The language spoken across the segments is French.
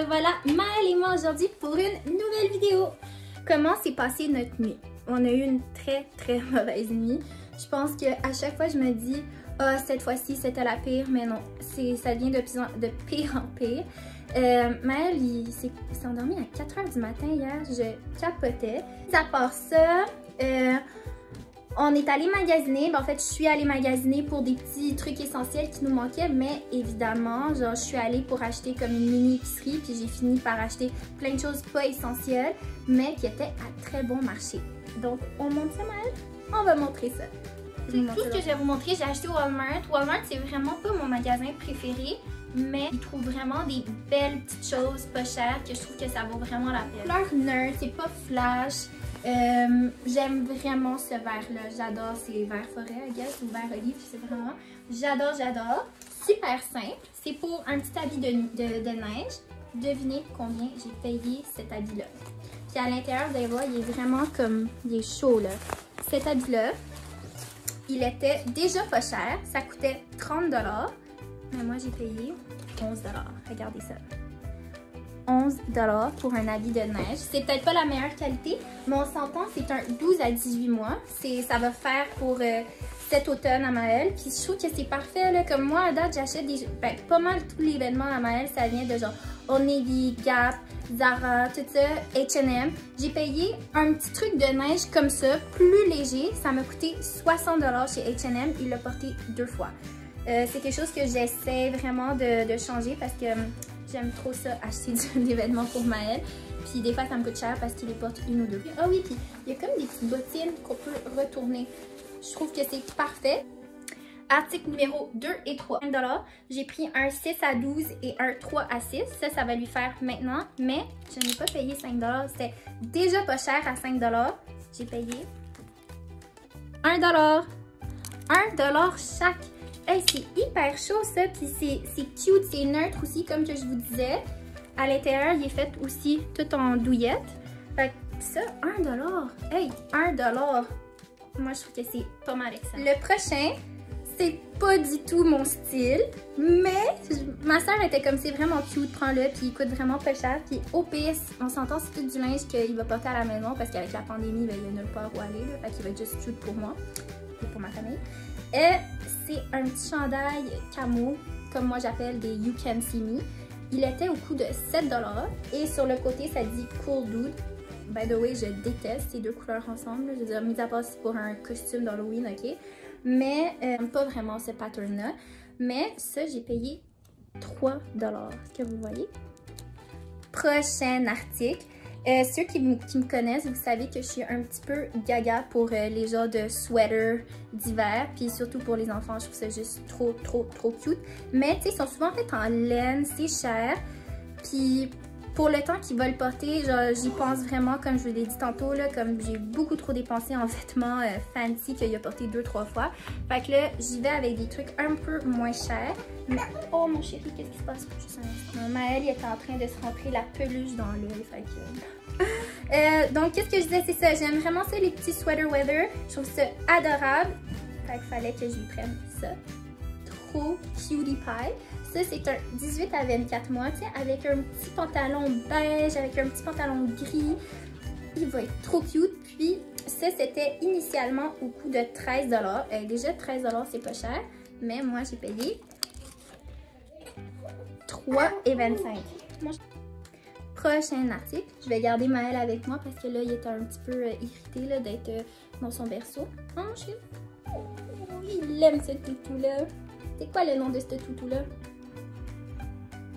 revoilà Maëlle et moi aujourd'hui pour une nouvelle vidéo. Comment s'est passée notre nuit? On a eu une très mauvaise nuit. Je pense qu'à chaque fois je me dis ah, cette fois-ci c'était la pire, mais non, ça devient de pire en pire. Maëlle il s'est endormi à 4 h du matin hier, je capotais. À part ça, on est allé magasiner, en fait je suis allée magasiner pour des petits trucs essentiels qui nous manquaient, mais évidemment, genre je suis allée pour acheter comme une mini épicerie, puis j'ai fini par acheter plein de choses pas essentielles, mais qui étaient à très bon marché. Donc on montre ça, Maëlle? On va montrer ça. Tout ce que je vais vous montrer, j'ai acheté au Walmart. Walmart, c'est vraiment pas mon magasin préféré, mais ils trouvent vraiment des belles petites choses pas chères que je trouve que ça vaut vraiment la peine. Couleur neutre, c'est pas flash. J'aime vraiment ce vert-là. J'adore ces verts forêt, I guess, ou vert olive, c'est vraiment. J'adore. Super simple. C'est pour un petit habit de neige. Devinez combien j'ai payé cet habit-là. Puis à l'intérieur, vous allez voir, il est vraiment comme, il est chaud là. Cet habit-là, il était déjà pas cher. Ça coûtait 30 $. Mais moi, j'ai payé 11 $. Regardez ça. 11 $ pour un habit de neige. C'est peut-être pas la meilleure qualité, mais on s'entend, c'est un 12 à 18 mois. Ça va faire pour cet automne à Maëlle. Puis je trouve que c'est parfait, là. Comme moi, à date, j'achète pas mal tous les vêtements à Maëlle. Ça vient de genre Old Navy, Gap, Zara, tout ça, H&M. J'ai payé un petit truc de neige comme ça, plus léger. Ça m'a coûté 60 $ chez H&M. Il l'a porté 2 fois. C'est quelque chose que j'essaie vraiment de changer parce que j'aime trop ça, acheter des vêtements pour Maëlle. Puis des fois, ça me coûte cher parce qu'il les porte une ou deux. Ah oui, puis il y a comme des petites bottines qu'on peut retourner. Je trouve que c'est parfait. Article numéro 2 et 3. 5 $. J'ai pris un 6 à 12 et un 3 à 6. Ça va lui faire maintenant. Mais je n'ai pas payé 5 $. C'était déjà pas cher à 5 $. J'ai payé 1 $. 1 $ chaque. Hey, c'est hyper chaud ça, puis c'est cute, c'est neutre aussi comme que je vous disais. À l'intérieur, il est fait aussi tout en douillette. Fait que ça, 1 $. Hey, 1 $. Moi, je trouve que c'est pas mal excellent. Le prochain, c'est pas du tout mon style, mais ma soeur était comme c'est vraiment cute, prends-le, puis il coûte vraiment pas cher. Puis au pire, on s'entend, c'est tout du linge qu'il va porter à la maison parce qu'avec la pandémie, ben, il y a nulle part où aller, là, fait qu'il va être juste cute pour moi et pour ma famille. C'est un petit chandail camo, comme moi j'appelle des You Can See Me. Il était au coût de 7 $. Et sur le côté, ça dit Cool Dude. By the way, je déteste ces deux couleurs ensemble. Je veux dire, mis à part c'est pour un costume d'Halloween, ok? Mais pas vraiment ce pattern-là. Mais ça, j'ai payé 3 $. Est-ce que vous voyez? Prochain article. Ceux qui me connaissent, vous savez que je suis un petit peu gaga pour les genres de sweaters d'hiver, puis surtout pour les enfants, je trouve ça juste trop cute. Mais tu sais, ils sont souvent faits en laine, c'est cher, puis pour le temps qu'ils veulent porter, j'y pense vraiment, comme je vous l'ai dit tantôt, là, comme j'ai beaucoup trop dépensé en vêtements fancy qu'il a porté 2-3 fois. Fait que là, j'y vais avec des trucs un peu moins chers. Mais, oh mon chéri, qu'est-ce qui se passe? Juste un instant. Maëlle est en train de se rentrer la peluche dans l'œil, fait que... donc, qu'est-ce que je disais? C'est ça, j'aime vraiment ça, les petits sweater weather. Je trouve ça adorable. Fait qu'il fallait que je lui prenne ça. Trop cutie pie. Ça, c'est un 18 à 24 mois, tu sais, avec un petit pantalon beige, avec un petit pantalon gris. Il va être trop cute. Puis, ça, c'était initialement au coût de 13 $. Déjà, 13 $, c'est pas cher. Mais moi, j'ai payé 3,25 $. Prochain article. Je vais garder Maëlle avec moi parce que là, il était un petit peu irrité d'être dans son berceau. Oh, mon chéri. Oh, il aime ce toutou-là. C'est quoi le nom de ce toutou-là?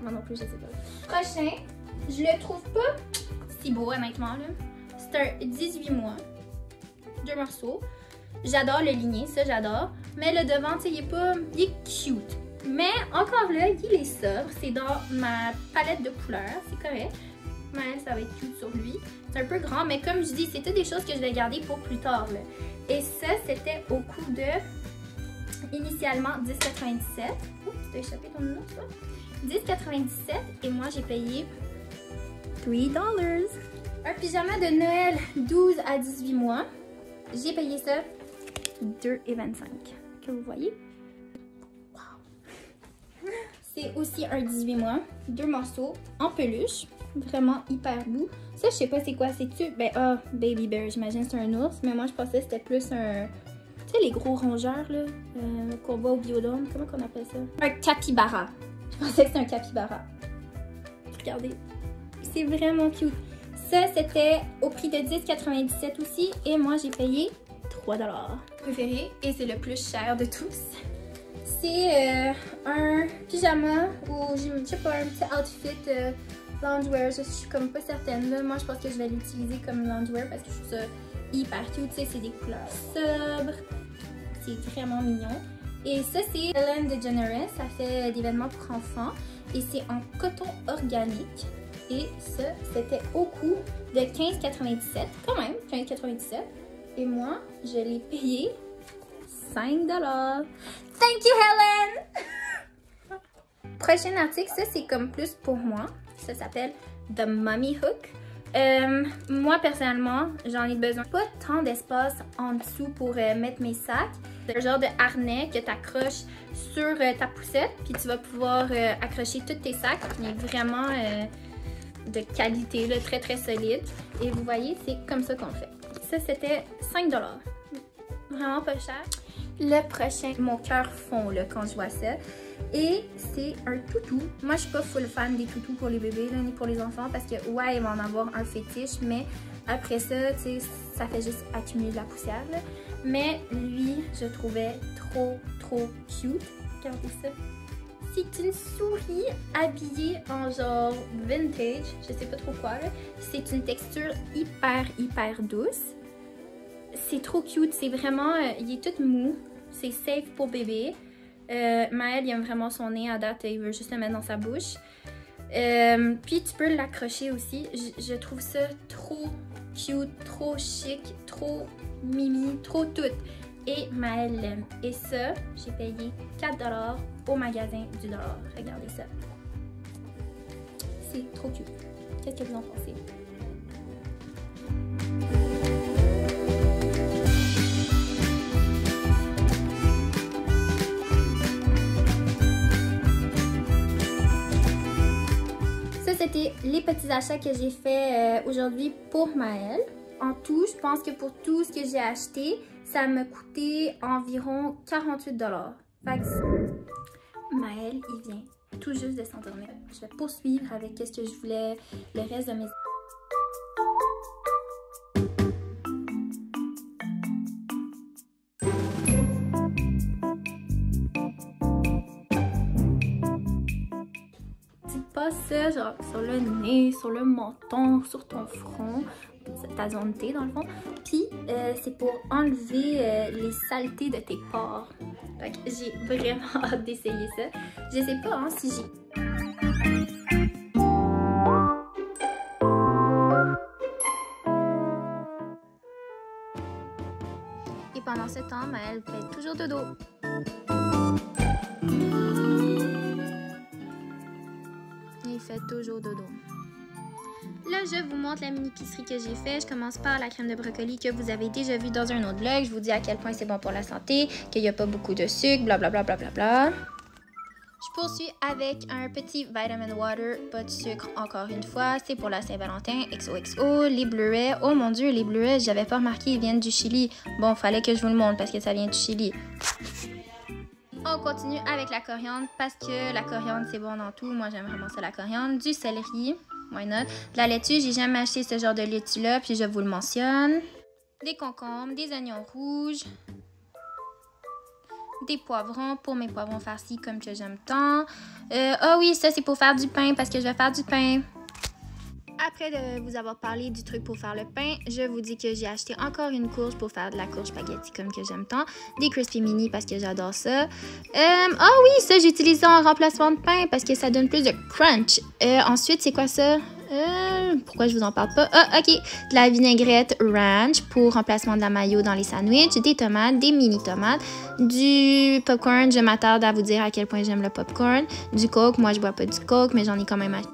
Moi non plus, je sais pas. Prochain, je le trouve pas si beau, honnêtement. C'est un 18 mois. 2 morceaux. J'adore le ligné, ça j'adore. Mais le devant, tu sais, il est cute. Mais encore là, il est sobre. C'est dans ma palette de couleurs. C'est correct. Mais ça va être cute sur lui. C'est un peu grand, mais comme je dis, c'est toutes des choses que je vais garder pour plus tard. Là. Et ça, c'était au coût de, initialement, 10,97 $. Oups, tu as échappé ton nom, toi? 10,97 $ et moi j'ai payé 3 $. Un pyjama de Noël 12 à 18 mois. J'ai payé ça 2,25 $. Que vous voyez? Wow! C'est aussi un 18 mois, 2 morceaux en peluche, vraiment hyper doux. Ça, je sais pas c'est quoi, c'est-tu? Ben, Baby Bear, j'imagine c'est un ours, mais moi je pensais que c'était plus un... Tu sais, les gros rongeurs, là, qu'on voit au Biodôme, comment qu'on appelle ça? Un capybara. Je pensais que c'était un capybara. Regardez, c'est vraiment cute. Ça, c'était au prix de 10,97 aussi, et moi j'ai payé 3 $. Préféré, et c'est le plus cher de tous. C'est un pyjama ou je sais pas, un petit outfit loungewear. Je suis comme pas certaine là. Moi je pense que je vais l'utiliser comme loungewear parce que je trouve ça hyper cute. Tu sais, c'est des couleurs sobres. C'est vraiment mignon. Et ça c'est Ellen DeGeneres. Ça fait d'événements pour enfants. Et c'est en coton organique. Et ça, c'était au coût de 15,97. Quand même, 15,97. Et moi, je l'ai payé 5 $. Thank you, Helen! Prochain article, ça c'est comme plus pour moi. Ça s'appelle The Mummy Hook. Moi, personnellement, j'en ai besoin. Pas tant d'espace en dessous pour mettre mes sacs. C'est le genre de harnais que tu accroches sur ta poussette. Puis tu vas pouvoir accrocher tous tes sacs. Il est vraiment de qualité, là, très très solide. Et vous voyez, c'est comme ça qu'on fait. Ça, c'était 5 $. Vraiment pas cher. Le prochain, mon cœur fond là, quand je vois ça. Et c'est un toutou. Moi, je suis pas full fan des toutous pour les bébés, là, ni pour les enfants, parce que, ouais, ils vont en avoir un fétiche, mais après ça, tu sais, ça fait juste accumuler de la poussière, là. Mais lui, je trouvais trop cute. Regardez ça. C'est une souris habillée en genre vintage, je sais pas trop quoi, là. C'est une texture hyper douce. C'est trop cute, c'est vraiment, il est tout mou, c'est safe pour bébé. Maël, il aime vraiment son nez, à date, il veut juste le mettre dans sa bouche. Puis tu peux l'accrocher aussi, je trouve ça trop cute, trop chic, trop mimi, trop tout. Et Maël l'aime. Et ça, j'ai payé 4 $ au magasin du dollar. Regardez ça. C'est trop cute. Qu'est-ce que vous en pensez? C'était les petits achats que j'ai fait aujourd'hui pour Maël. En tout, je pense que pour tout ce que j'ai acheté, ça m'a coûté environ 48 $. Fait que Maël, il vient tout juste de s'endormir. Je vais poursuivre avec ce que je voulais, le reste de mes... Ça, genre sur le nez, sur le menton, sur ton front, ta zone T dans le fond. Puis c'est pour enlever les saletés de tes pores. Fait que j'ai vraiment hâte d'essayer ça. Je sais pas hein, si j'ai... Et pendant ce temps, Maël fait toujours dodo. Il fait toujours dodo. Là, je vous montre la mini-épicerie que j'ai fait. Je commence par la crème de brocoli que vous avez déjà vue dans un autre vlog. Je vous dis à quel point c'est bon pour la santé, qu'il n'y a pas beaucoup de sucre, blablabla. Je poursuis avec un petit vitamin water, pas de sucre encore une fois. C'est pour la Saint-Valentin, XOXO. Les bleuets, oh mon dieu, les bleuets, j'avais pas remarqué, ils viennent du Chili. Bon, fallait que je vous le montre parce que ça vient du Chili. On continue avec la coriandre parce que la coriandre c'est bon dans tout. Moi j'aime vraiment ça la coriandre. Du céleri, why not. De la laitue, j'ai jamais acheté ce genre de laitue là puis je vous le mentionne. Des concombres, des oignons rouges. Des poivrons pour mes poivrons farcis comme que j'aime tant. Ah oui, ça c'est pour faire du pain parce que je vais faire du pain. Après de vous avoir parlé du truc pour faire le pain, je vous dis que j'ai acheté encore une courge pour faire de la courge spaghetti comme que j'aime tant. Des crispy mini parce que j'adore ça. Ah oui, ça j'utilise ça en remplacement de pain parce que ça donne plus de crunch. Ensuite, c'est quoi ça? Pourquoi je vous en parle pas? Ah, ok. De la vinaigrette ranch pour remplacement de la mayo dans les sandwichs. Des tomates, des mini tomates. Du popcorn, je m'attarde à vous dire à quel point j'aime le popcorn. Du coke, moi je bois pas du coke, mais j'en ai quand même acheté.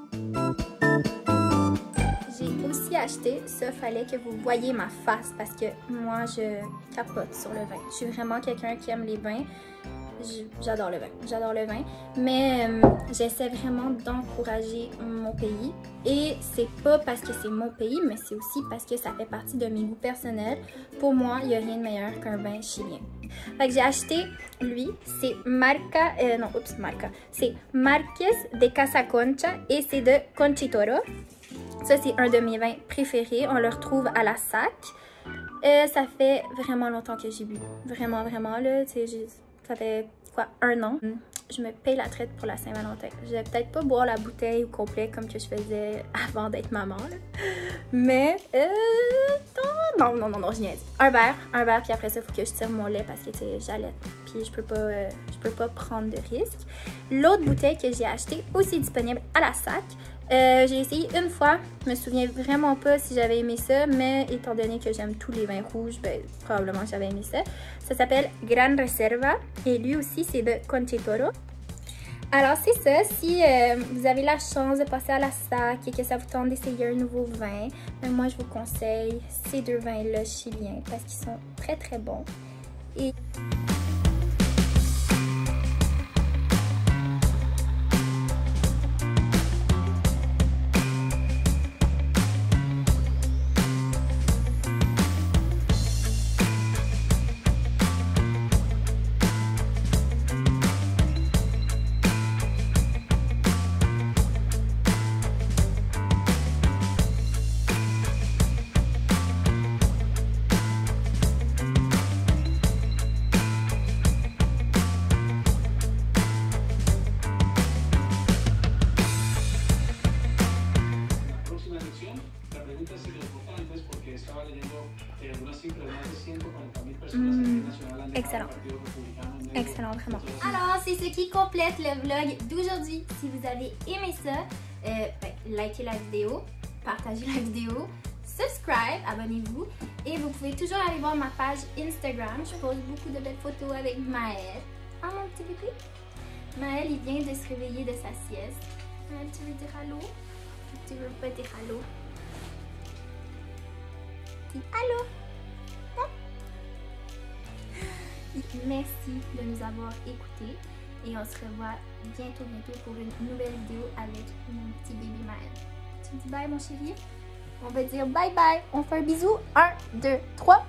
Acheté, ça fallait que vous voyiez ma face parce que moi je capote sur le vin. Je suis vraiment quelqu'un qui aime les vins. j'adore le vin. J'adore le vin. Mais j'essaie vraiment d'encourager mon pays. Et c'est pas parce que c'est mon pays, mais c'est aussi parce que ça fait partie de mes goûts personnels. Pour moi, il n'y a rien de meilleur qu'un vin chilien. Fait que j'ai acheté, lui, c'est c'est Marques de Casa Concha et c'est de Conchitoro. Ça, c'est un de mes vins préférés. On le retrouve à la SAC. Ça fait vraiment longtemps que j'ai bu. Vraiment, vraiment, là. Ça fait, quoi, 1 an. Je me paye la traite pour la Saint-Valentin. Je vais peut-être pas boire la bouteille au complet comme que je faisais avant d'être maman, là. Mais, non, je niaise. Un verre, puis après ça, il faut que je tire mon lait parce que, tu sais, j'allaite. Puis je peux pas prendre de risque. L'autre bouteille que j'ai achetée, aussi disponible à la SAC. J'ai essayé une fois, je me souviens vraiment pas si j'avais aimé ça, mais étant donné que j'aime tous les vins rouges, ben, probablement que j'avais aimé ça. Ça s'appelle Gran Reserva et lui aussi c'est de Conchitoro. Alors c'est ça, si vous avez la chance de passer à la SAC et que ça vous tente d'essayer un nouveau vin, ben, moi je vous conseille ces 2 vins-là chiliens parce qu'ils sont très très bons. Et excellent. Excellent, vraiment. Alors, c'est ce qui complète le vlog d'aujourd'hui. Si vous avez aimé ça, likez la vidéo, partagez la vidéo, subscribe, abonnez-vous. Et vous pouvez toujours aller voir ma page Instagram. Je pose beaucoup de belles photos avec Maël. Ah, mon petit bébé. Maël, il vient de se réveiller de sa sieste. Maël, tu veux dire allô? Tu veux pas dire allô? Dis allô? Merci de nous avoir écoutés et on se revoit bientôt pour une nouvelle vidéo avec mon petit bébé Maël. Tu me dis bye mon chéri? On va dire bye bye. On fait un bisou. 1, 2, 3.